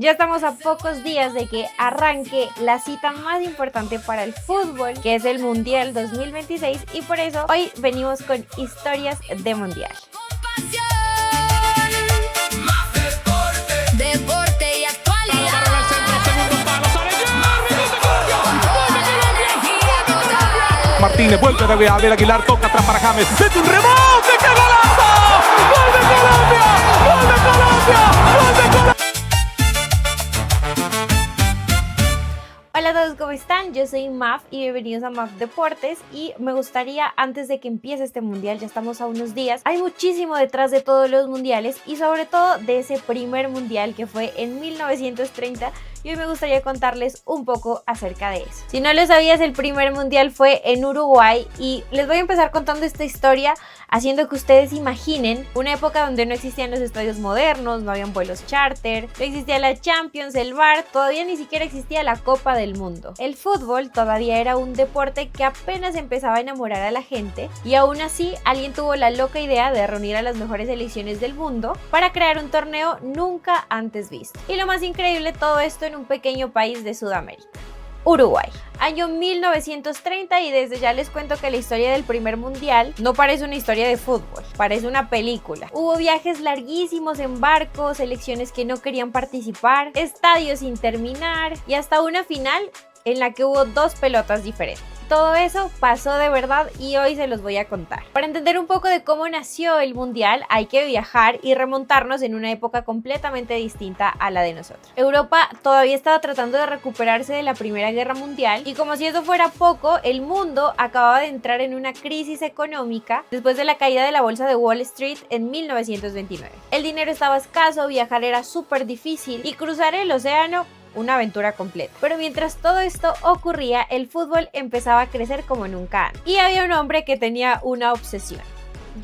Ya estamos a pocos días de que arranque la cita más importante para el fútbol, que es el Mundial 2026, y por eso hoy venimos con historias de Mundial. Deporte y actualidad. Martínez vuelve a ver Aguilar, toca atrás para James, mete un rebote, ¡qué golazo! ¡Gol de Colombia! ¡Gol de Colombia! ¡Gol de Colombia! Hola a todos, ¿cómo están? Yo soy Maf y bienvenidos a Maf Deportes, y me gustaría, antes de que empiece este mundial, ya estamos a unos días, hay muchísimo detrás de todos los mundiales y sobre todo de ese primer mundial que fue en 1930, y hoy me gustaría contarles un poco acerca de eso. Si no lo sabías, el primer mundial fue en Uruguay y les voy a empezar contando esta historia haciendo que ustedes imaginen una época donde no existían los estadios modernos, no habían vuelos charter, no existía la Champions, el VAR, todavía ni siquiera existía la Copa del Mundo. El fútbol todavía era un deporte que apenas empezaba a enamorar a la gente, y aún así alguien tuvo la loca idea de reunir a las mejores selecciones del mundo para crear un torneo nunca antes visto. Y lo más increíble, todo esto en un pequeño país de Sudamérica, Uruguay. Año 1930, y desde ya les cuento que la historia del primer mundial no parece una historia de fútbol, parece una película. Hubo viajes larguísimos en barcos, selecciones que no querían participar, estadios sin terminar y hasta una final en la que hubo dos pelotas diferentes. Todo eso pasó de verdad y hoy se los voy a contar. Para entender un poco de cómo nació el mundial hay que viajar y remontarnos en una época completamente distinta a la de nosotros. Europa todavía estaba tratando de recuperarse de la Primera Guerra Mundial, y como si eso fuera poco, el mundo acababa de entrar en una crisis económica después de la caída de la bolsa de Wall Street en 1929. El dinero estaba escaso, viajar era súper difícil y cruzar el océano una aventura completa. Pero mientras todo esto ocurría, el fútbol empezaba a crecer como nunca antes. Y había un hombre que tenía una obsesión: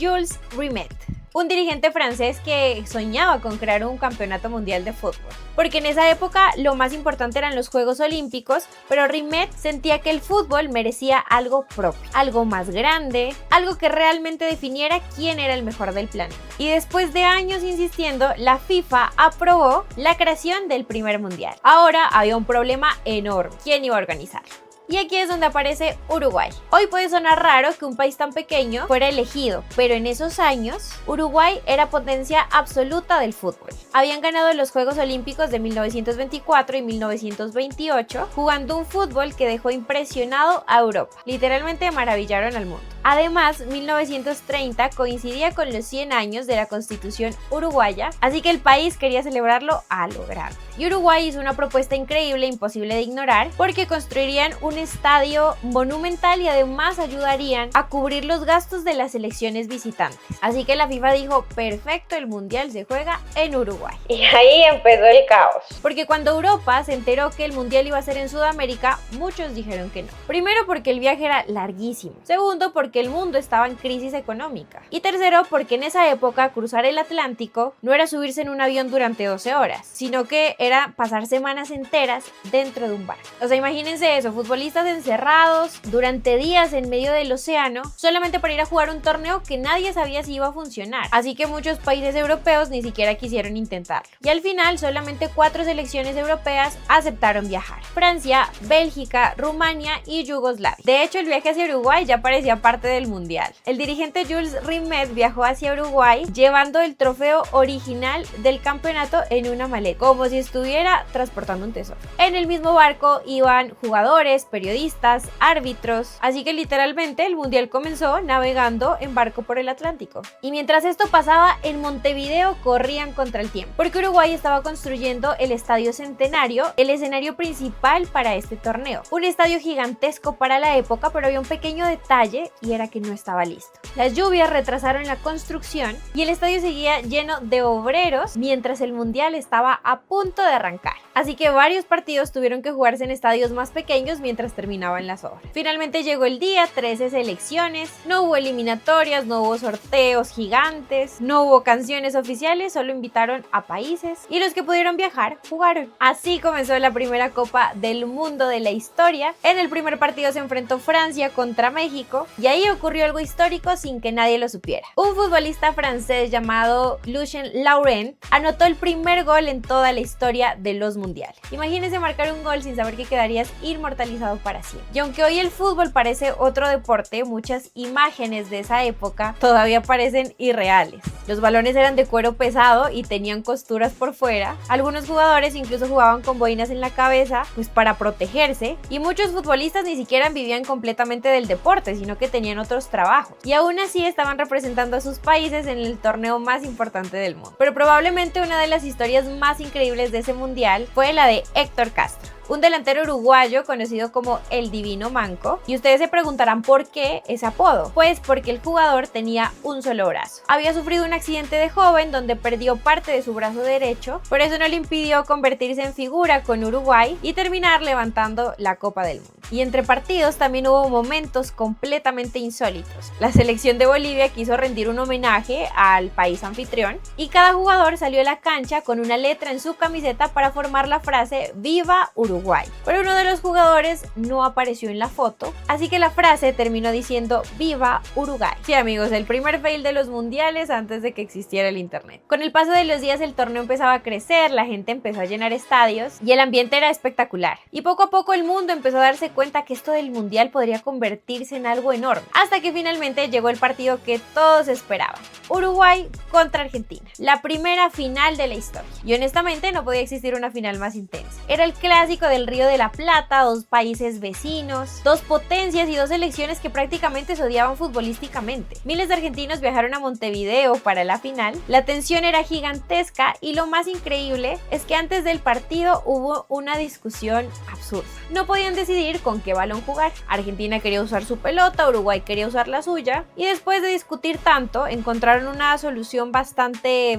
Jules Rimet, un dirigente francés que soñaba con crear un campeonato mundial de fútbol. Porque en esa época lo más importante eran los Juegos Olímpicos, pero Rimet sentía que el fútbol merecía algo propio, algo más grande, algo que realmente definiera quién era el mejor del planeta. Y después de años insistiendo, la FIFA aprobó la creación del primer mundial. Ahora había un problema enorme: ¿quién iba a organizarlo? Y aquí es donde aparece Uruguay. Hoy puede sonar raro que un país tan pequeño fuera elegido, pero en esos años Uruguay era potencia absoluta del fútbol. Habían ganado los Juegos Olímpicos de 1924 y 1928, jugando un fútbol que dejó impresionado a Europa. Literalmente maravillaron al mundo. Además, 1930 coincidía con los 100 años de la Constitución uruguaya, así que el país quería celebrarlo a lo grande. Y Uruguay hizo una propuesta increíble, imposible de ignorar, porque construirían un estadio monumental y además ayudarían a cubrir los gastos de las selecciones visitantes. Así que la FIFA dijo: perfecto, el mundial se juega en Uruguay. Y ahí empezó el caos. Porque cuando Europa se enteró que el mundial iba a ser en Sudamérica, muchos dijeron que no. Primero, porque el viaje era larguísimo. Segundo, porque el mundo estaba en crisis económica. Y tercero, porque en esa época cruzar el Atlántico no era subirse en un avión durante 12 horas, sino que era pasar semanas enteras dentro de un barco. O sea, imagínense eso: futbolistas encerrados durante días en medio del océano solamente para ir a jugar un torneo que nadie sabía si iba a funcionar. Así que muchos países europeos ni siquiera quisieron intentarlo. Y al final solamente 4 selecciones europeas aceptaron viajar: Francia, Bélgica, Rumania y Yugoslavia. De hecho, el viaje hacia Uruguay ya parecía parte del mundial. El dirigente Jules Rimet viajó hacia Uruguay llevando el trofeo original del campeonato en una maleta, como si estuviera transportando un tesoro. En el mismo barco iban jugadores, periodistas, árbitros, así que literalmente el mundial comenzó navegando en barco por el Atlántico. Y mientras esto pasaba, en Montevideo corrían contra el tiempo, porque Uruguay estaba construyendo el Estadio Centenario, el escenario principal para este torneo. Un estadio gigantesco para la época, pero había un pequeño detalle, y era que no estaba listo. Las lluvias retrasaron la construcción y el estadio seguía lleno de obreros mientras el mundial estaba a punto de arrancar. Así que varios partidos tuvieron que jugarse en estadios más pequeños mientras terminaban las obras. Finalmente llegó el día, 13 selecciones, no hubo eliminatorias, no hubo sorteos gigantes, no hubo canciones oficiales, solo invitaron a países y los que pudieron viajar jugaron. Así comenzó la primera Copa del Mundo de la historia. En el primer partido se enfrentó Francia contra México y ahí ahí ocurrió algo histórico sin que nadie lo supiera. Un futbolista francés llamado Lucien Laurent anotó el primer gol en toda la historia de los mundiales. Imagínense marcar un gol sin saber que quedarías inmortalizado para siempre. Y aunque hoy el fútbol parece otro deporte, muchas imágenes de esa época todavía parecen irreales. Los balones eran de cuero pesado y tenían costuras por fuera. Algunos jugadores incluso jugaban con boinas en la cabeza, pues para protegerse. Y muchos futbolistas ni siquiera vivían completamente del deporte, sino que tenían otros trabajos. Y aún así estaban representando a sus países en el torneo más importante del mundo. Pero probablemente una de las historias más increíbles de ese mundial fue la de Héctor Castro, un delantero uruguayo conocido como el Divino Manco. Y ustedes se preguntarán por qué ese apodo. Pues porque el jugador tenía un solo brazo. Había sufrido un accidente de joven donde perdió parte de su brazo derecho, por eso no le impidió convertirse en figura con Uruguay y terminar levantando la Copa del Mundo. Y entre partidos también hubo momentos completamente insólitos. La selección de Bolivia quiso rendir un homenaje al país anfitrión y cada jugador salió a la cancha con una letra en su camiseta para formar la frase "Viva Uruguay". Pero uno de los jugadores no apareció en la foto, así que la frase terminó diciendo "Viva Uruguay". Sí, amigos, el primer fail de los mundiales antes de que existiera el internet. Con el paso de los días el torneo empezaba a crecer, la gente empezó a llenar estadios y el ambiente era espectacular. Y poco a poco el mundo empezó a darse cuenta que esto del mundial podría convertirse en algo enorme, hasta que finalmente llegó el partido que todos esperaban: Uruguay contra Argentina, la primera final de la historia. Y honestamente no podía existir una final más intensa. Era el clásico del Río de la Plata, dos países vecinos, dos potencias y dos selecciones que prácticamente se odiaban futbolísticamente. Miles de argentinos viajaron a Montevideo para la final, la tensión era gigantesca y lo más increíble es que antes del partido hubo una discusión absurda. No podían decidir con qué balón jugar. Argentina quería usar su pelota, Uruguay quería usar la suya, y después de discutir tanto encontraron una solución bastante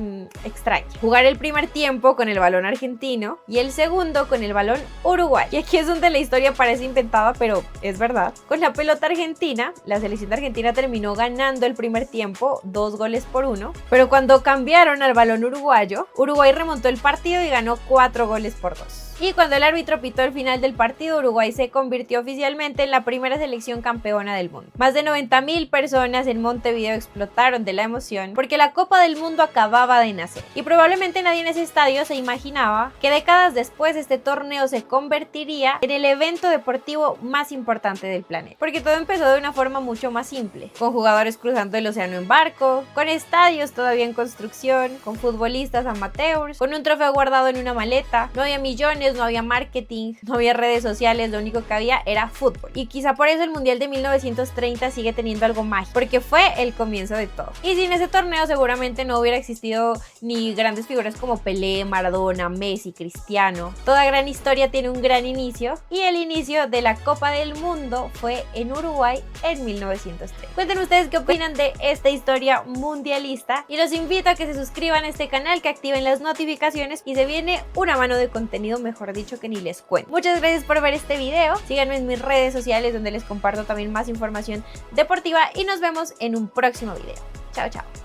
extraña: jugar el primer tiempo con el balón argentino y el segundo con el balón Uruguay. Y aquí es donde la historia parece inventada, pero es verdad. Con la pelota argentina, la selección de Argentina terminó ganando el primer tiempo 2-1, pero cuando cambiaron al balón uruguayo, Uruguay remontó el partido y ganó 4-2. Y cuando el árbitro pitó el final del partido, Uruguay se convirtió oficialmente en la primera selección campeona del mundo. Más de 90.000 personas en Montevideo explotaron de la emoción porque la Copa del Mundo acababa de nacer. Y probablemente nadie en ese estadio se imaginaba que décadas después este torneo se convertiría en el evento deportivo más importante del planeta. Porque todo empezó de una forma mucho más simple, con jugadores cruzando el océano en barco, con estadios todavía en construcción, con futbolistas amateurs, con un trofeo guardado en una maleta. No había millones, no había marketing, no había redes sociales, lo único que había era fútbol. Y quizá por eso el Mundial de 1930 sigue teniendo algo mágico, porque fue el comienzo de todo. Y sin ese torneo seguramente no hubiera existido ni grandes figuras como Pelé, Maradona, Messi, Cristiano. Toda gran historia tiene un gran inicio, y el inicio de la Copa del Mundo fue en Uruguay en 1903. Cuenten ustedes qué opinan de esta historia mundialista, y los invito a que se suscriban a este canal, que activen las notificaciones, y se viene una mano de contenido, mejor dicho, que ni les cuento. Muchas gracias por ver este video, síganme en mis redes sociales donde les comparto también más información deportiva y nos vemos en un próximo video. Chao, chao.